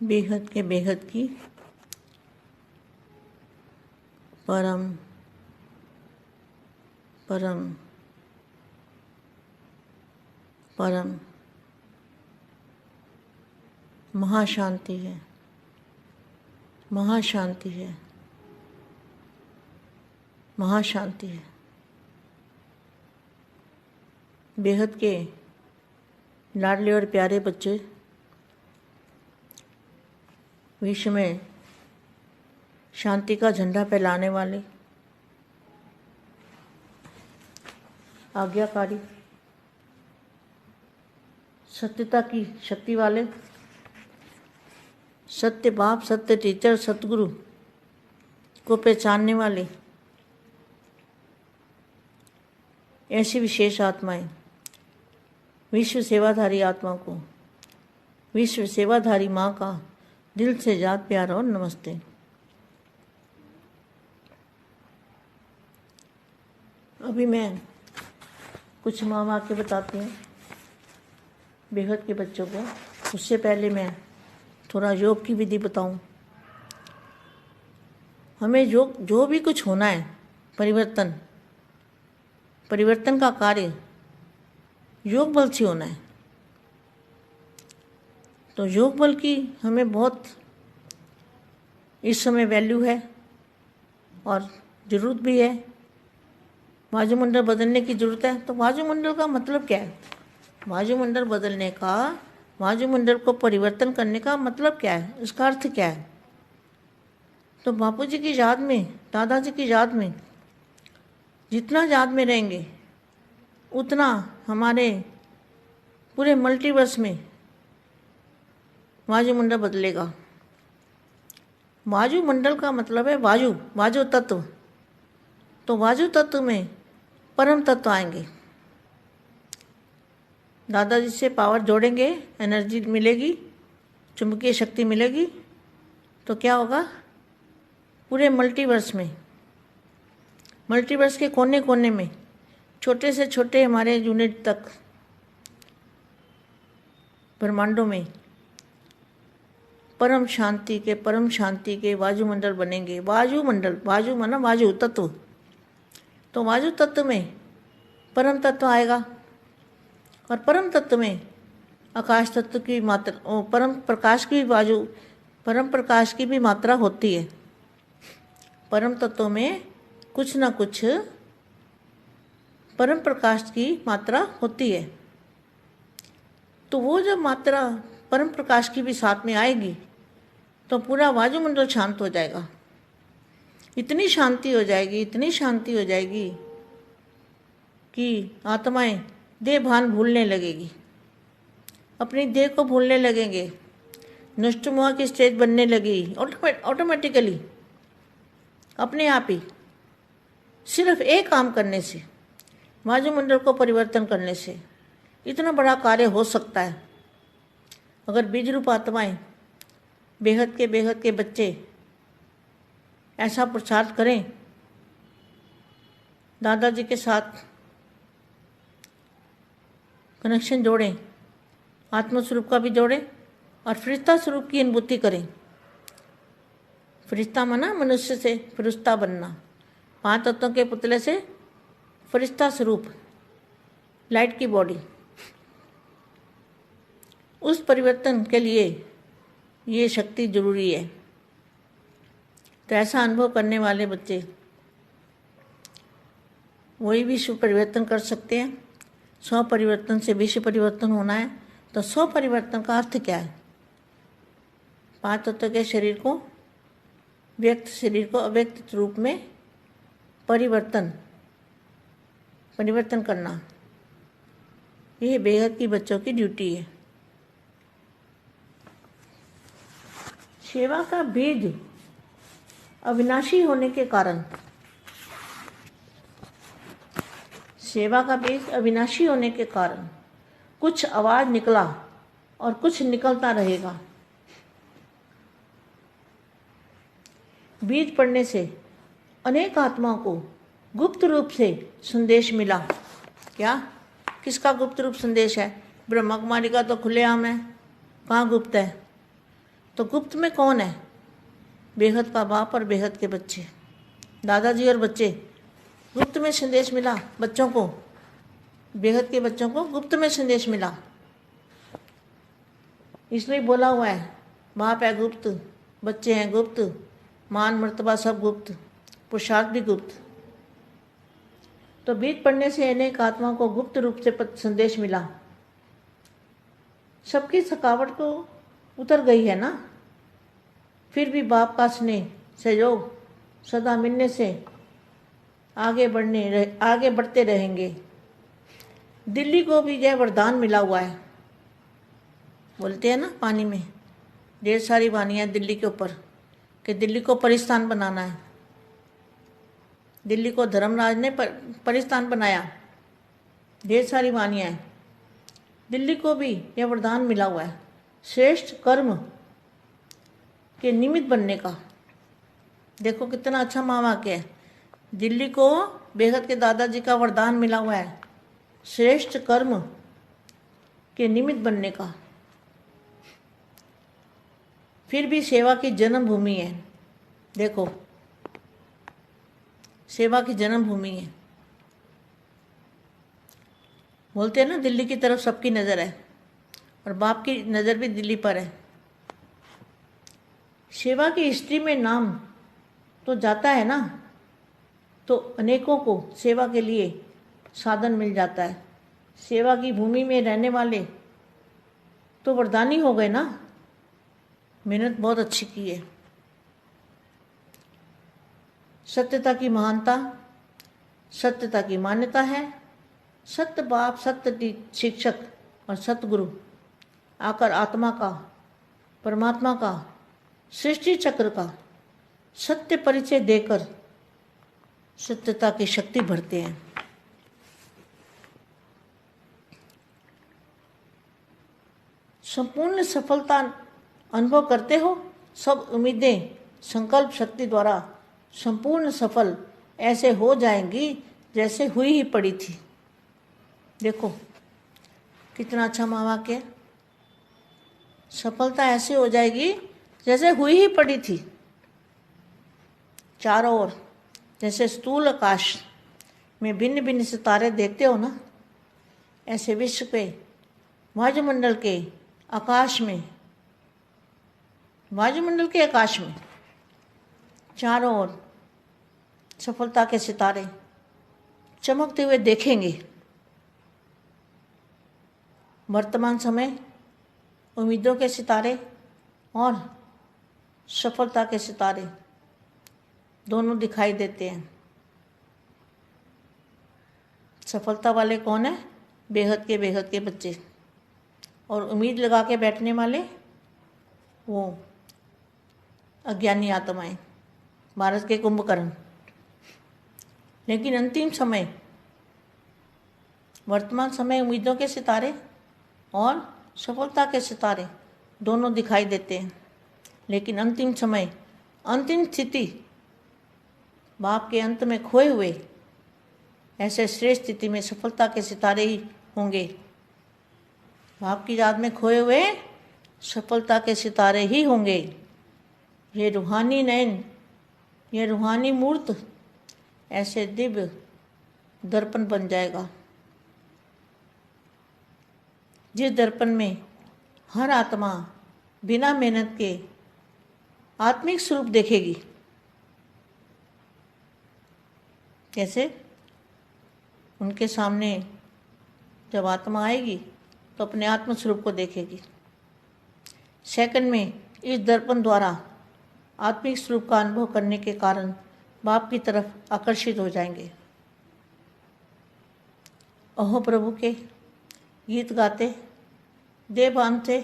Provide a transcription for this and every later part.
बेहद के बेहद की परम परम परम महाशांति है, महाशांति है, महाशांति है। बेहद के लाडले और प्यारे बच्चे, विश्व में शांति का झंडा फैलाने वाले, आज्ञाकारी, सत्यता की शक्ति वाले, सत्य बाप, सत्य टीचर, सतगुरु को पहचानने वाले ऐसी विशेष आत्माएं, विश्व सेवाधारी आत्मा को विश्व सेवाधारी माँ का दिल से याद प्यार और नमस्ते। अभी मैं कुछ माँ वाक्य बताती हूँ बेहद के बच्चों को। उससे पहले मैं थोड़ा योग की विधि बताऊँ। हमें योग जो भी कुछ होना है, परिवर्तन का कार्य योग बल से होना है। तो योग बल की हमें बहुत इस समय वैल्यू है और ज़रूरत भी है। वायुमंडल बदलने की ज़रूरत है। तो वायुमंडल का मतलब क्या है? वायुमंडल बदलने का, वायुमंडल को परिवर्तन करने का मतलब क्या है? इसका अर्थ क्या है? तो बापू जी की याद में, दादाजी की याद में जितना याद में रहेंगे उतना हमारे पूरे मल्टीवर्स में वायुमंडल बदलेगा। वायुमंडल का मतलब है वायु, वायु तत्व। तो वायु तत्व में परम तत्व आएंगे। दादाजी से पावर जोड़ेंगे, एनर्जी मिलेगी, चुंबकीय शक्ति मिलेगी, तो क्या होगा? पूरे मल्टीवर्स में, मल्टीवर्स के कोने कोने में, छोटे से छोटे हमारे यूनिट तक ब्रह्मांडों में परम शांति के वायुमंडल बनेंगे। वायुमंडल, वायु माना वायु तत्व। तो वायु तत्व में परम तत्व आएगा और परम तत्व में आकाश तत्व की मात्रा, परम प्रकाश की भी मात्रा होती है। परम तत्व में कुछ ना कुछ परम प्रकाश की मात्रा होती है। तो वो जब मात्रा परम प्रकाश की भी साथ में आएगी तो पूरा वायुमंडल शांत हो जाएगा। इतनी शांति हो जाएगी, इतनी शांति हो जाएगी कि आत्माएं देह भान भूलने लगेगी, अपनी देह को भूलने लगेंगे, नष्ट मोह की स्टेज बनने लगेगी ऑटोमेटिकली, अपने आप ही। सिर्फ एक काम करने से, वायुमंडल को परिवर्तन करने से इतना बड़ा कार्य हो सकता है। अगर बीज रूप आत्माएं, बेहद के बच्चे ऐसा प्रचार करें, दादाजी के साथ कनेक्शन जोड़ें, आत्मस्वरूप का भी जोड़ें और फरिश्ता स्वरूप की अनुभूति करें। फरिश्ता माना मनुष्य से फरिश्ता बनना, 5 तत्वों के पुतले से फरिश्ता स्वरूप, लाइट की बॉडी। उस परिवर्तन के लिए ये शक्ति जरूरी है। तो ऐसा अनुभव करने वाले बच्चे वही विश्व परिवर्तन कर सकते हैं। 100 परिवर्तन से विश्व परिवर्तन होना है। तो 100 परिवर्तन का अर्थ क्या है? 5 तत्व के शरीर को, व्यक्त शरीर को अव्यक्त रूप में परिवर्तन करना, यह बेहद की बच्चों की ड्यूटी है। सेवा का बीज अविनाशी होने के कारण, सेवा का बीज अविनाशी होने के कारण कुछ आवाज निकला और कुछ निकलता रहेगा। बीज पढ़ने से अनेक आत्माओं को गुप्त रूप से संदेश मिला। क्या? किसका गुप्त रूप संदेश है? ब्रह्मा कुमारी का तो खुलेआम है, कहाँ गुप्त है? तो गुप्त में कौन है? बेहद का बाप और बेहद के बच्चे, दादाजी और बच्चे। गुप्त में संदेश मिला बच्चों को, बेहद के बच्चों को गुप्त में संदेश मिला, इसलिए बोला हुआ है बाप है गुप्त, बच्चे हैं गुप्त, मान मर्तबा सब गुप्त, पुरुषार्थ भी गुप्त। तो बीज पढ़ने से अनेक आत्माओं को गुप्त रूप से संदेश मिला। सबकी थकावट तो उतर गई है ना, फिर भी बाप का स्नेह सहयोग सदा मिलने से आगे बढ़ते रहेंगे। दिल्ली को भी यह वरदान मिला हुआ है। बोलते हैं ना पानी में ढेर सारी वानियाँ दिल्ली के ऊपर कि दिल्ली को परिस्थान बनाना है। दिल्ली को धर्मराज ने परिस्थान बनाया, ढेर सारी वानियाँ हैं। दिल्ली को भी यह वरदान मिला हुआ है श्रेष्ठ कर्म के निमित्त बनने का। देखो कितना अच्छा महावाक्य है। दिल्ली को बेहद के दादाजी का वरदान मिला हुआ है श्रेष्ठ कर्म के निमित्त बनने का। फिर भी सेवा की जन्मभूमि है। देखो सेवा की जन्मभूमि है। बोलते हैं ना दिल्ली की तरफ सबकी नज़र है और बाप की नज़र भी दिल्ली पर है। सेवा की हिस्ट्री में नाम तो जाता है ना, तो अनेकों को सेवा के लिए साधन मिल जाता है। सेवा की भूमि में रहने वाले तो वरदानी हो गए ना, मेहनत बहुत अच्छी की है। सत्यता की महानता, सत्यता की मान्यता है। सत्य बाप, सत्य शिक्षक और सतगुरु आकर आत्मा का, परमात्मा का, सृष्टि चक्र का सत्य परिचय देकर सत्यता की शक्ति भरते हैं। संपूर्ण सफलता अनुभव करते हो। सब उम्मीदें संकल्प शक्ति द्वारा संपूर्ण सफल ऐसे हो जाएंगी जैसे हुई ही पड़ी थी। देखो कितना अच्छा महावाक्य है। सफलता ऐसे हो जाएगी जैसे हुई ही पड़ी थी। चारों ओर जैसे स्थूल आकाश में भिन्न भिन्न सितारे देखते हो ना, ऐसे विश्व के वायुमंडल के आकाश में, वायुमंडल के आकाश में चारों ओर सफलता के सितारे चमकते हुए देखेंगे। वर्तमान समय उम्मीदों के सितारे और सफलता के सितारे दोनों दिखाई देते हैं। सफलता वाले कौन है? बेहद के बच्चे। और उम्मीद लगा के बैठने वाले वो अज्ञानी आत्माएं, भारत के कुंभकर्ण। लेकिन अंतिम समय, वर्तमान समय उम्मीदों के सितारे और सफलता के सितारे दोनों दिखाई देते हैं। लेकिन अंतिम समय, अंतिम स्थिति बाप के अंत में खोए हुए ऐसे श्रेष्ठ स्थिति में सफलता के सितारे ही होंगे। बाप की याद में खोए हुए सफलता के सितारे ही होंगे। ये रूहानी नयन, ये रूहानी मूर्त ऐसे दिव्य दर्पण बन जाएगा, जिस दर्पण में हर आत्मा बिना मेहनत के आत्मिक स्वरूप देखेगी। कैसे? उनके सामने जब आत्मा आएगी तो अपने आत्म स्वरूप को देखेगी। सेकंड में इस दर्पण द्वारा आत्मिक स्वरूप का अनुभव करने के कारण बाप की तरफ आकर्षित हो जाएंगे। अहो प्रभु के गीत गाते देह बांधते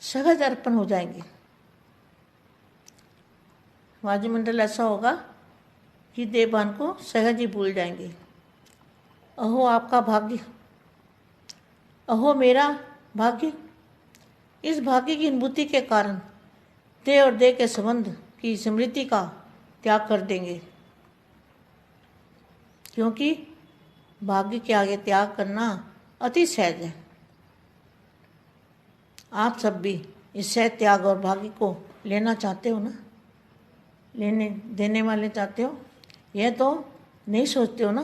सहज अर्पण हो जाएंगे। वायुमंडल ऐसा होगा कि देवबान को सहज ही भूल जाएंगे। अहो आपका भाग्य, अहो मेरा भाग्य। इस भाग्य की अनुभूति के कारण देह और देह के संबंध की स्मृति का त्याग कर देंगे, क्योंकि भाग्य के आगे त्याग करना अति सहज है। आप सब भी इस सहज त्याग और भाग्य को लेना चाहते हो ना, लेने देने वाले चाहते हो, यह तो नहीं सोचते हो ना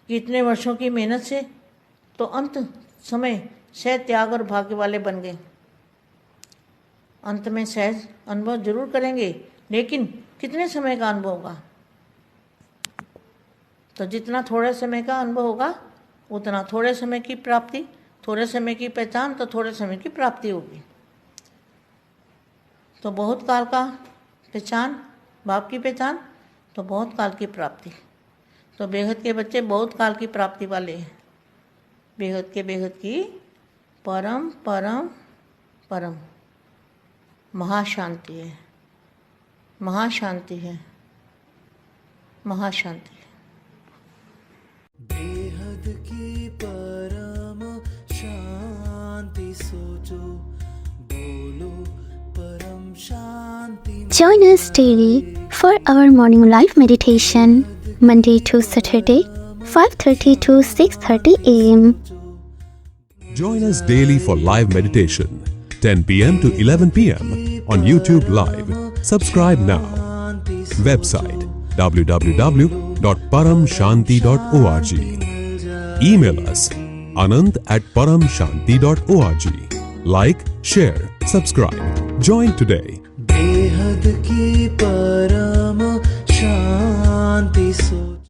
कि इतने वर्षों की मेहनत से तो अंत समय सहज त्याग और भाग्य वाले बन गए। अंत में सहज अनुभव जरूर करेंगे, लेकिन कितने समय का अनुभव होगा? तो जितना थोड़े समय का अनुभव होगा उतना थोड़े समय की प्राप्ति, थोड़े समय की पहचान तो थोड़े समय की प्राप्ति होगी। तो बहुत काल का पहचान, बाप की पहचान तो बहुत काल की प्राप्ति। तो बेहद के बच्चे बहुत काल की प्राप्ति वाले हैं। बेहद के बेहद की परम परम परम महाशांति है, महाशांति है, महाशांति है। बेहद की परम शांति सोचो, बोलो परम शांति। Join us daily for our morning live meditation, Monday to Saturday, 5:30 to 6:30 a.m. Join us daily for live meditation, 10 p.m. to 11 p.m. on YouTube Live. Subscribe now. Website www.paramshanti.org. Email us anand@paramshanti.org. Like, share, subscribe. Join today. बेहद की परम शांति सो